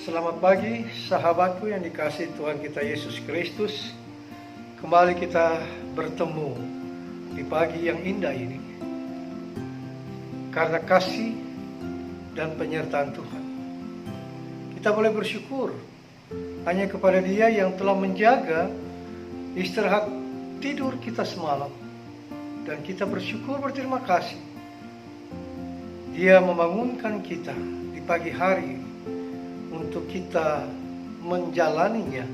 Selamat pagi sahabatku yang dikasihi Tuhan kita Yesus Kristus. Kembali kita bertemu di pagi yang indah ini karena kasih dan penyertaan Tuhan. Kita boleh bersyukur hanya kepada Dia yang telah menjaga istirahat tidur kita semalam. Dan kita bersyukur berterima kasih. Dia membangunkan kita di pagi hari ini untuk kita menjalaninya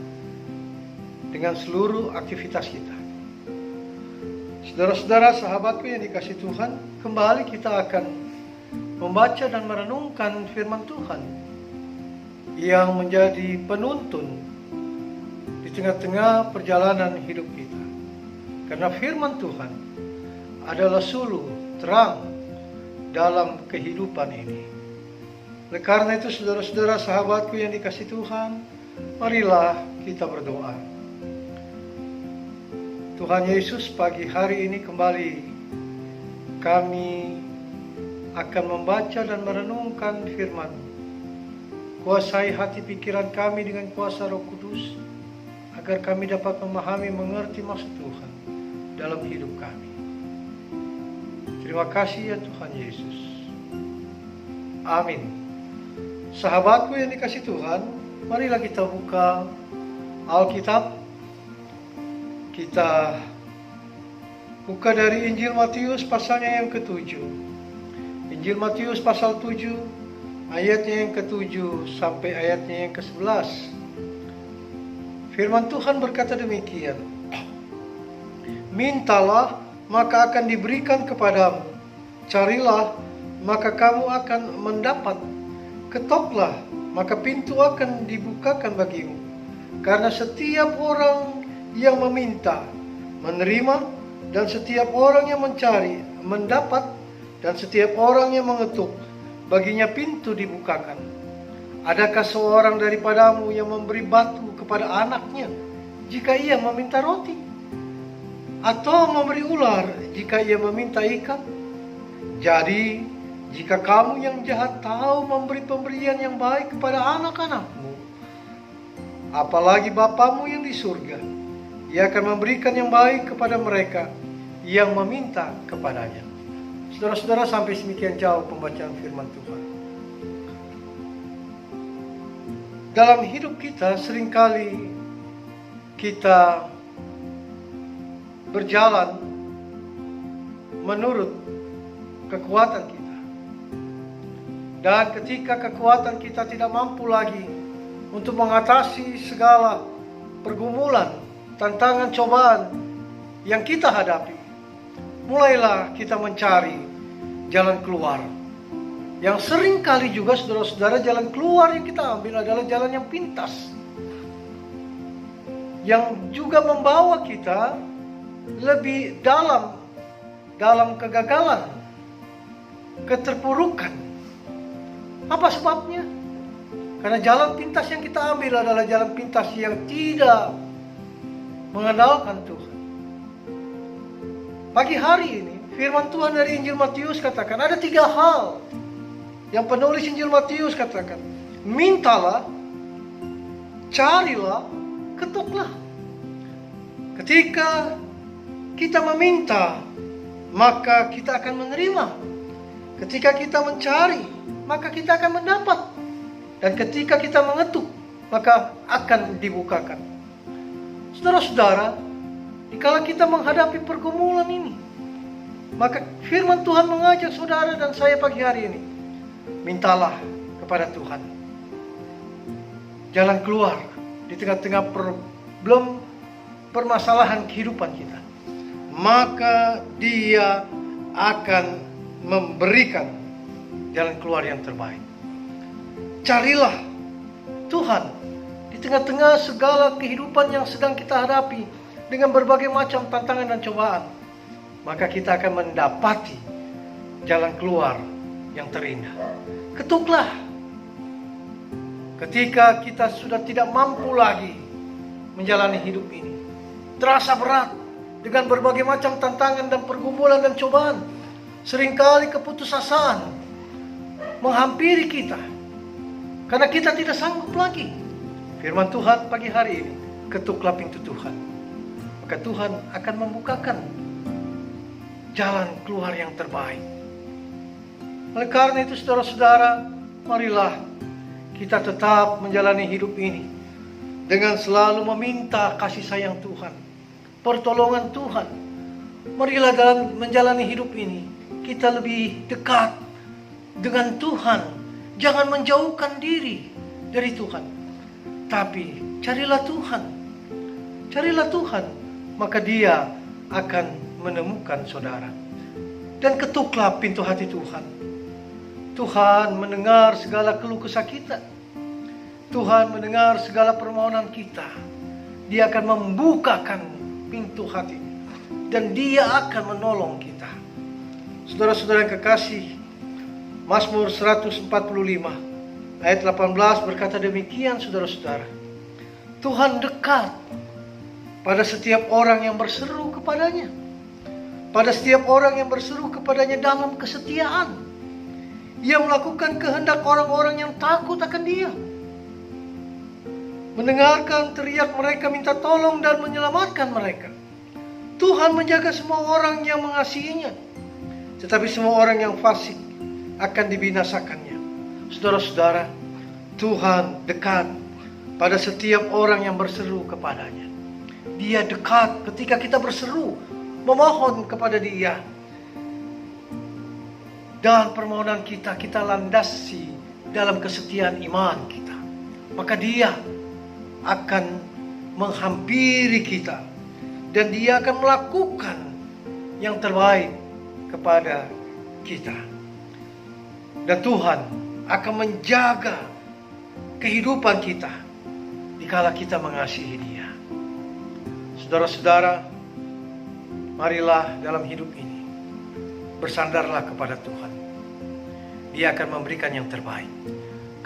dengan seluruh aktivitas kita. Saudara-saudara, sahabatku yang dikasihi Tuhan, kembali kita akan membaca dan merenungkan firman Tuhan yang menjadi penuntun di tengah-tengah perjalanan hidup kita. Karena firman Tuhan adalah suluh terang dalam kehidupan ini. Oleh karena itu, saudara-saudara, sahabatku yang dikasihi Tuhan, marilah kita berdoa. Tuhan Yesus, pagi hari ini kembali kami akan membaca dan merenungkan firman. Kuasai hati pikiran kami dengan kuasa Roh Kudus, agar kami dapat memahami, mengerti maksud Tuhan dalam hidup kami. Terima kasih ya Tuhan Yesus. Amin. Sahabatku yang dikasihi Tuhan, marilah kita buka Alkitab. Kita buka dari Injil Matius pasalnya yang ke-7. Injil Matius pasal 7, ayatnya yang ke-7 sampai ayatnya yang ke-11. Firman Tuhan berkata demikian. Mintalah, maka akan diberikan kepadamu. Carilah, maka kamu akan mendapat. Ketoklah, maka pintu akan dibukakan bagimu. Karena setiap orang yang meminta, menerima, dan setiap orang yang mencari, mendapat, dan setiap orang yang mengetuk, baginya pintu dibukakan. Adakah seorang daripadamu yang memberi batu kepada anaknya jika ia meminta roti? Atau memberi ular jika ia meminta ikan? Jadi, jika kamu yang jahat tahu memberi pemberian yang baik kepada anak-anakmu, apalagi Bapamu yang di surga, Ia akan memberikan yang baik kepada mereka yang meminta kepadanya. Saudara-saudara, sampai semikian jauh pembacaan firman Tuhan. Dalam hidup kita seringkali kita berjalan menurut kekuatan kita. Dan ketika kekuatan kita tidak mampu lagi untuk mengatasi segala pergumulan, tantangan, cobaan yang kita hadapi, mulailah kita mencari jalan keluar. Yang seringkali juga, saudara-saudara, jalan keluar yang kita ambil adalah jalan yang pintas, yang juga membawa kita lebih dalam kegagalan, keterpurukan. Apa sebabnya? Karena jalan pintas yang kita ambil adalah jalan pintas yang tidak mengandalkan Tuhan. Pagi hari ini firman Tuhan dari Injil Matius katakan ada 3 hal yang penulis Injil Matius katakan. Mintalah, carilah, ketuklah. Ketika kita meminta, maka kita akan menerima. Ketika kita mencari, maka kita akan mendapat. Dan ketika kita mengetuk, maka akan dibukakan. Saudara-saudara, dikala kita menghadapi pergumulan ini, maka firman Tuhan mengajak saudara dan saya pagi hari ini, mintalah kepada Tuhan jalan keluar di tengah-tengah problem, permasalahan kehidupan kita. Maka Dia akan memberikan jalan keluar yang terbaik. Carilah Tuhan di tengah-tengah segala kehidupan yang sedang kita hadapi dengan berbagai macam tantangan dan cobaan. Maka kita akan mendapati jalan keluar yang terindah. Ketuklah. Ketika kita sudah tidak mampu lagi menjalani hidup ini, terasa berat dengan berbagai macam tantangan dan pergumulan dan cobaan, seringkali keputusasaan menghampiri kita. Karena kita tidak sanggup lagi. Firman Tuhan pagi hari ini, ketuklah pintu Tuhan. Maka Tuhan akan membukakan jalan keluar yang terbaik. Oleh karena itu saudara-saudara, marilah kita tetap menjalani hidup ini dengan selalu meminta kasih sayang Tuhan, pertolongan Tuhan. Marilah dalam menjalani hidup ini kita lebih dekat dengan Tuhan. Jangan menjauhkan diri dari Tuhan, tapi carilah Tuhan. Carilah Tuhan, maka Dia akan menemukan saudara. Dan ketuklah pintu hati Tuhan. Tuhan mendengar segala keluh kesah kita. Tuhan mendengar segala permohonan kita. Dia akan membukakan pintu hati. Dan Dia akan menolong kita. Saudara-saudara yang kekasih, Mazmur 145 ayat 18 berkata demikian, saudara-saudara. Tuhan dekat pada setiap orang yang berseru kepadanya. Pada setiap orang yang berseru kepadanya dalam kesetiaan. Ia melakukan kehendak orang-orang yang takut akan Dia. Mendengarkan teriak mereka minta tolong dan menyelamatkan mereka. Tuhan menjaga semua orang yang mengasihinya. Tetapi semua orang yang fasik akan dibinasakannya. Saudara-saudara, Tuhan dekat pada setiap orang yang berseru kepadanya. Dia dekat ketika kita berseru, memohon kepada Dia. Dan permohonan kita landasi dalam kesetiaan iman kita. Maka Dia akan menghampiri kita. Dan Dia akan melakukan yang terbaik kepada kita. Dan Tuhan akan menjaga kehidupan kita dikala kita mengasihi Dia. Saudara-saudara, marilah dalam hidup ini bersandarlah kepada Tuhan. Dia akan memberikan yang terbaik.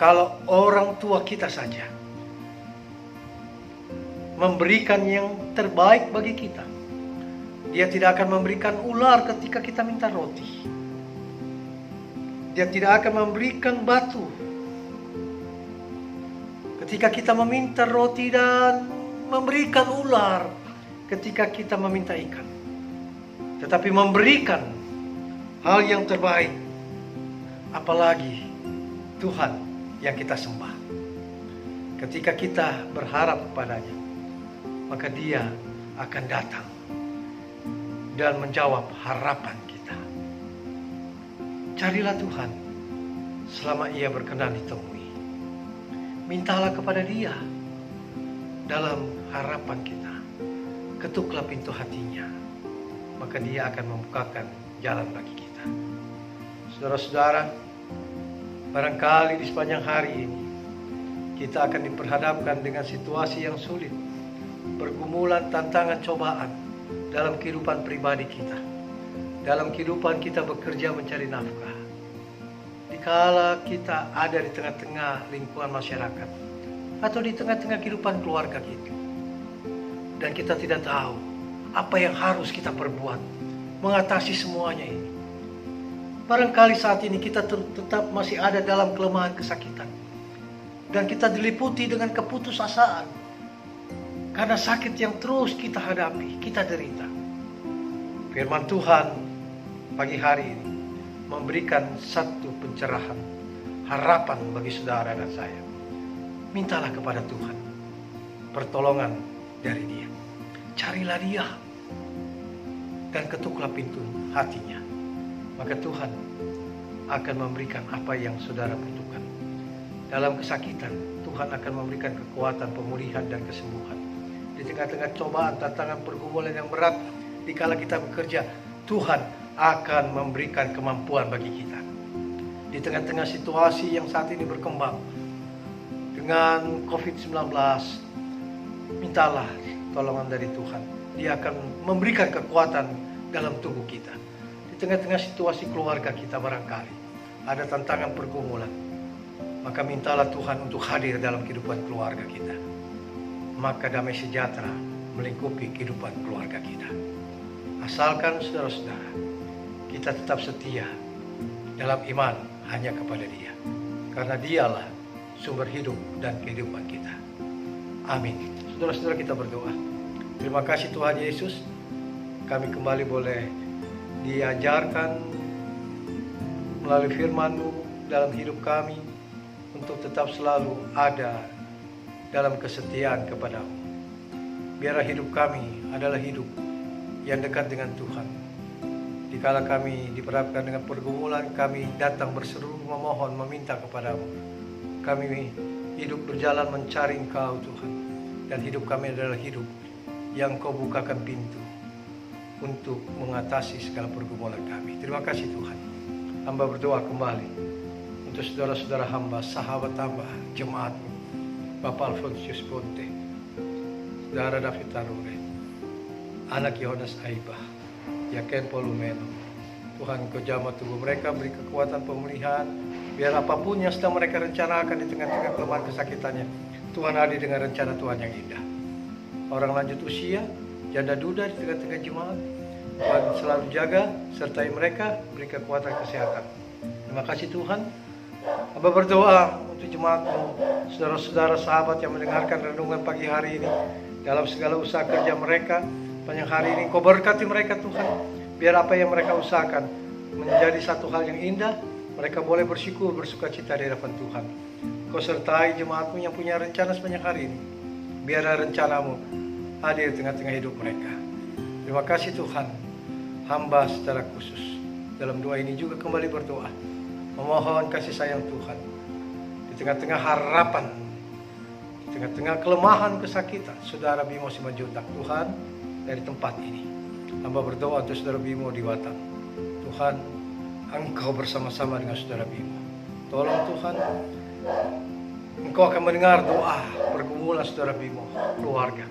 Kalau orang tua kita saja memberikan yang terbaik bagi kita, Dia tidak akan memberikan ular ketika kita minta roti. Dia tidak akan memberikan batu ketika kita meminta roti, dan memberikan ular ketika kita meminta ikan. Tetapi memberikan hal yang terbaik, apalagi Tuhan yang kita sembah. Ketika kita berharap kepadanya, maka Dia akan datang dan menjawab harapan kita. Carilah Tuhan selama Ia berkenan ditemui. Mintalah kepada Dia dalam harapan kita. Ketuklah pintu hatinya, maka Dia akan membukakan jalan bagi kita. Saudara-saudara, barangkali di sepanjang hari ini kita akan diperhadapkan dengan situasi yang sulit, pergumulan, tantangan, cobaan dalam kehidupan pribadi kita, dalam kehidupan kita bekerja mencari nafkah. Dikala kita ada di tengah-tengah lingkungan masyarakat atau di tengah-tengah kehidupan keluarga kita, dan kita tidak tahu apa yang harus kita perbuat mengatasi semuanya ini. Barangkali saat ini kita tetap masih ada dalam kelemahan kesakitan, dan kita diliputi dengan keputusasaan karena sakit yang terus kita hadapi, kita derita. Firman Tuhan pagi hari ini memberikan satu pencerahan, harapan bagi saudara dan saya. Mintalah kepada Tuhan pertolongan dari Dia. Carilah Dia dan ketuklah pintu hatinya. Maka Tuhan akan memberikan apa yang saudara butuhkan. Dalam kesakitan, Tuhan akan memberikan kekuatan, pemulihan, dan kesembuhan. Di tengah-tengah cobaan, tantangan, pergumulan yang berat, dikala kita bekerja, Tuhan akan memberikan kemampuan bagi kita. Di tengah-tengah situasi yang saat ini berkembang dengan COVID-19, mintalah tolongan dari Tuhan. Dia akan memberikan kekuatan dalam tubuh kita. Di tengah-tengah situasi keluarga kita barangkali ada tantangan pergumulan, maka mintalah Tuhan untuk hadir dalam kehidupan keluarga kita. Maka damai sejahtera melingkupi kehidupan keluarga kita. Asalkan saudara-saudara, kita tetap setia dalam iman hanya kepada Dia. Karena Dialah sumber hidup dan kehidupan kita. Amin. Saudara-saudara, kita berdoa. Terima kasih Tuhan Yesus, kami kembali boleh diajarkan melalui firman-Mu dalam hidup kami untuk tetap selalu ada dalam kesetiaan kepada-Mu. Biarlah hidup kami adalah hidup yang dekat dengan Tuhan. Dikala kami diperhadapkan dengan pergumulan, kami datang berseru, memohon, meminta kepada-Mu. Kami hidup berjalan mencari Engkau Tuhan. Dan hidup kami adalah hidup yang Kau bukakan pintu untuk mengatasi segala pergumulan kami. Terima kasih Tuhan. Hamba berdoa kembali untuk saudara-saudara hamba, sahabat hamba, jemaat-Mu, Bapak Alfonsius Ponte, Saudara David Tarure, anak Yohanes Aibah, Yaken Polumeno. Tuhan, Kau jamah tubuh mereka, beri kekuatan pemulihan. Biar apapun yang sedang mereka rencanakan di tengah-tengah kelemahan kesakitannya, Tuhan hadir dengan rencana Tuhan yang indah. Orang lanjut usia, janda duda di tengah-tengah jemaat, Tuhan selalu jaga, sertai mereka, beri kekuatan kesehatan. Terima kasih Tuhan. Hamba berdoa untuk jemaat-Mu, saudara-saudara sahabat yang mendengarkan renungan pagi hari ini, dalam segala usaha kerja mereka, panjang hari ini Kau berkati mereka Tuhan. Biar apa yang mereka usahakan menjadi satu hal yang indah, mereka boleh bersyukur, bersuka cita di hadapan Tuhan. Kau sertai jemaat-Mu yang punya rencana sepanjang hari ini. Biarlah rencana-Mu hadir di tengah-tengah hidup mereka. Terima kasih Tuhan. Hamba secara khusus dalam doa ini juga kembali berdoa, memohon kasih sayang Tuhan di tengah-tengah harapan, di tengah-tengah kelemahan, kesakitan Saudara Bimo Simanjuntak Tuhan. Dari tempat ini hamba berdoa untuk Saudara Bimo di Watang. Tuhan, Engkau bersama-sama dengan Saudara Bimo. Tolong Tuhan, Engkau akan mendengar doa pergumulan Saudara Bimo, keluarga.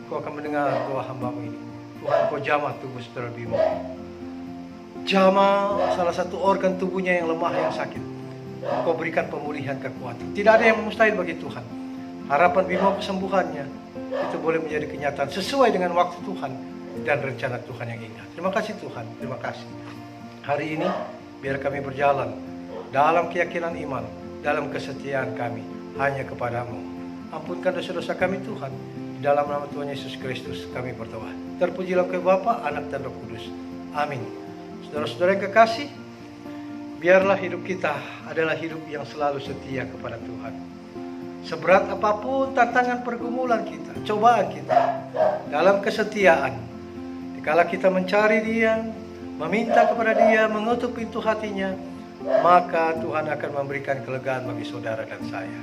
Engkau akan mendengar doa hamba-Mu ini. Tuhan, Kau jamah tubuh Saudara Bimo, jamah salah satu organ tubuhnya yang lemah, yang sakit. Engkau berikan pemulihan, kekuatan. Tidak ada yang mustahil bagi Tuhan. Harapan Bimo kesembuhannya itu boleh menjadi kenyataan sesuai dengan waktu Tuhan dan rencana Tuhan yang indah. Terima kasih Tuhan, terima kasih. Hari ini biar kami berjalan dalam keyakinan iman, dalam kesetiaan kami hanya kepada-Mu. Ampunkan dosa-dosa kami Tuhan. Di dalam nama Tuhan Yesus Kristus kami berdoa. Terpujilah Kau Bapa, Anak dan Roh Kudus. Amin. Saudara-saudara yang kekasih, biarlah hidup kita adalah hidup yang selalu setia kepada Tuhan. Seberat apapun tantangan pergumulan kita, cobaan kita, dalam kesetiaan, dikala kita mencari Dia, meminta kepada Dia, mengetuk pintu hatinya, maka Tuhan akan memberikan kelegaan bagi saudara dan saya.